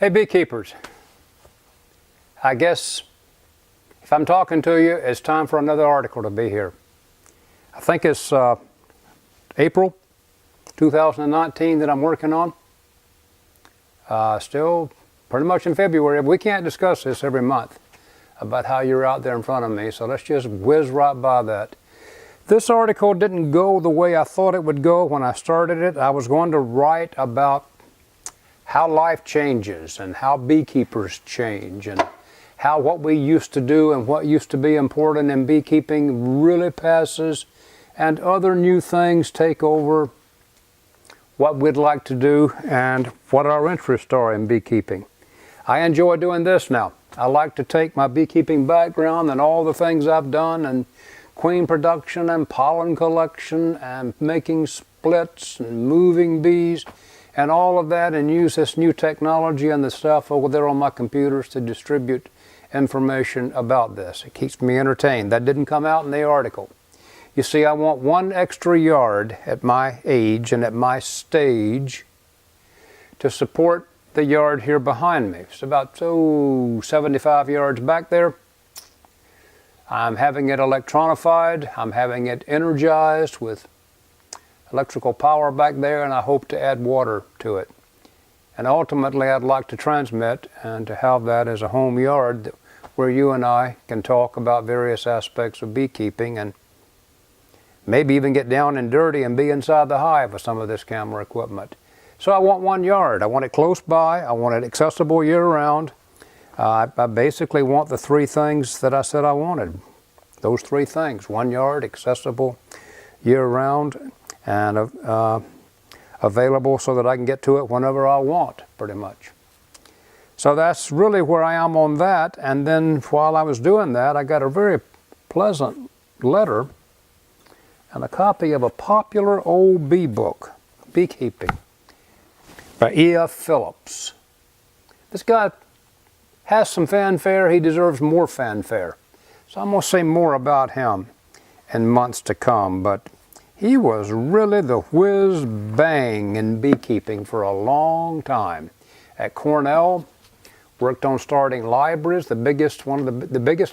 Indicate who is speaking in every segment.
Speaker 1: Hey beekeepers, I guess if I'm talking to you, it's time for another article to be here. I think it's April 2019 that I'm working on. Still pretty much in February. We can't discuss this every month about how you're out there in front of me, so let's just whiz right by that. This article didn't go the way I thought it would go when I started it. I was going to write about how life changes and how beekeepers change and how what we used to do and what used to be important in beekeeping really passes and other new things take over what we'd like to do and what our interests are in beekeeping. I enjoy doing this now. I like to take my beekeeping background and all the things I've done and queen production and pollen collection and making splits and moving bees and all of that, and use this new technology and the stuff over there on my computers to distribute information about this. It keeps me entertained. That didn't come out in the article. You see, I want one extra yard at my age and at my stage to support the yard here behind me. It's about 75 yards back there. I'm having it electronified. I'm having it energized with electrical power back there, and I hope to add water to it. And ultimately I'd like to transmit and to have that as a home yard where you and I can talk about various aspects of beekeeping and maybe even get down and dirty and be inside the hive with some of this camera equipment. So I want one yard. I want it close by. I want it accessible year-round. I basically want the three things that I said I wanted. Those three things: one yard, accessible year-round, and available so that I can get to it whenever I want, pretty much. So that's really where I am on that. And then while I was doing that, I got a very pleasant letter and a copy of a popular old bee book, Beekeeping, by E.F. Phillips. This guy has some fanfare. He deserves more fanfare. So I'm going to say more about him in months to come, but he was really the whiz-bang in beekeeping for a long time. At Cornell, worked on starting libraries, the biggest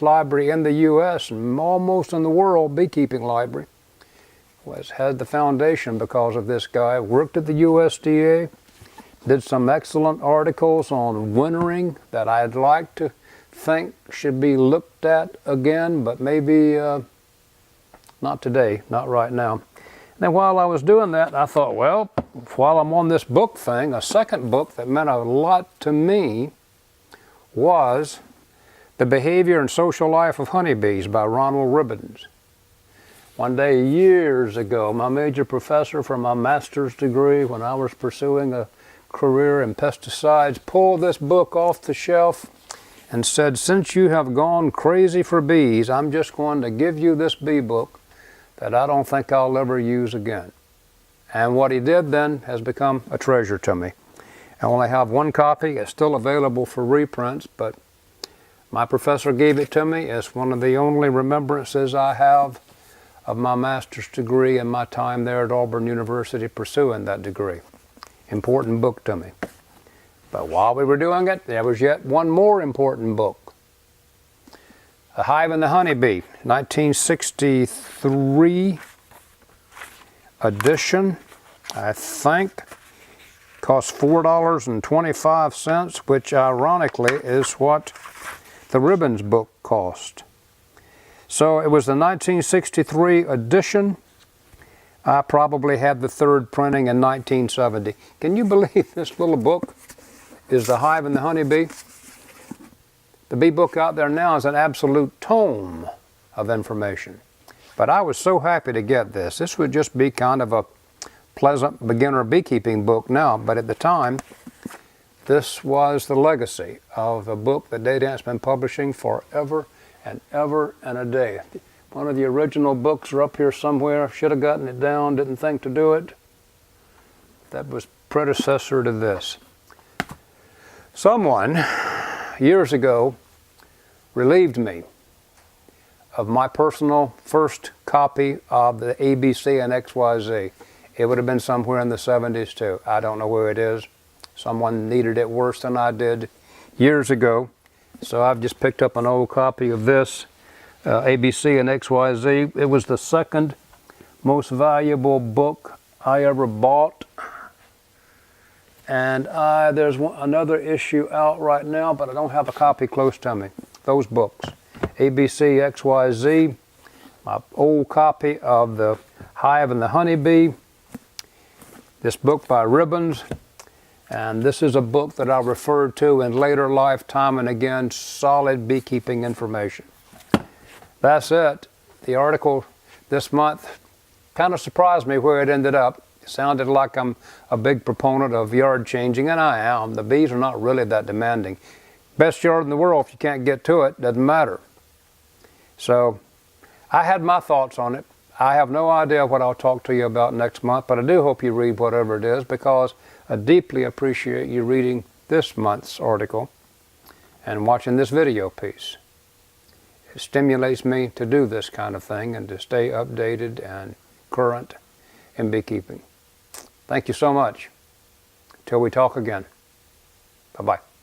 Speaker 1: library in the U.S. and almost in the world, beekeeping library. Had the foundation because of this guy. Worked at the USDA, did some excellent articles on wintering that I'd like to think should be looked at again, but maybe not today, not right now. And then while I was doing that, I thought, well, while I'm on this book thing, a second book that meant a lot to me was The Behavior and Social Life of Honeybees by Ronald Ribbons. One day, years ago, my major professor for my master's degree, when I was pursuing a career in pesticides, pulled this book off the shelf and said, "Since you have gone crazy for bees, I'm just going to give you this bee book that I don't think I'll ever use again." And what he did then has become a treasure to me. I only have one copy. It's still available for reprints, but my professor gave it to me. It's one of the only remembrances I have of my master's degree and my time there at Auburn University pursuing that degree. Important book to me. But while we were doing it, there was yet one more important book. The Hive and the Honeybee, 1963 edition, I think, cost $4.25, which ironically is what the Ribbons book cost. So it was the 1963 edition. I probably had the third printing in 1970. Can you believe this little book is The Hive and the Honeybee? The bee book out there now is an absolute tome of information. But I was so happy to get this. This would just be kind of a pleasant beginner beekeeping book now, but at the time, this was the legacy of a book that Day Dance has been publishing forever and ever and a day. One of the original books are up here somewhere. Should have gotten it down, didn't think to do it. That was predecessor to this. Someone years ago relieved me of my personal first copy of the ABC and XYZ. It would have been somewhere in the 70s too. I don't know where it is. Someone needed it worse than I did years ago. So I've just picked up an old copy of this, ABC and XYZ. It was the second most valuable book I ever bought. And there's another issue out right now, but I don't have a copy close to me. Those books, ABC, XYZ, my old copy of The Hive and the Honeybee, this book by Ribbons, and this is a book that I referred to in later life time and again, solid beekeeping information. That's it. The article this month kind of surprised me where it ended up. It sounded like I'm a big proponent of yard changing, and I am. The bees are not really that demanding. Best yard in the world, if you can't get to it, doesn't matter. So I had my thoughts on it. I have no idea what I'll talk to you about next month, but I do hope you read whatever it is, because I deeply appreciate you reading this month's article and watching this video piece. It stimulates me to do this kind of thing and to stay updated and current in beekeeping. Thank you so much. Till we talk again. Bye-bye.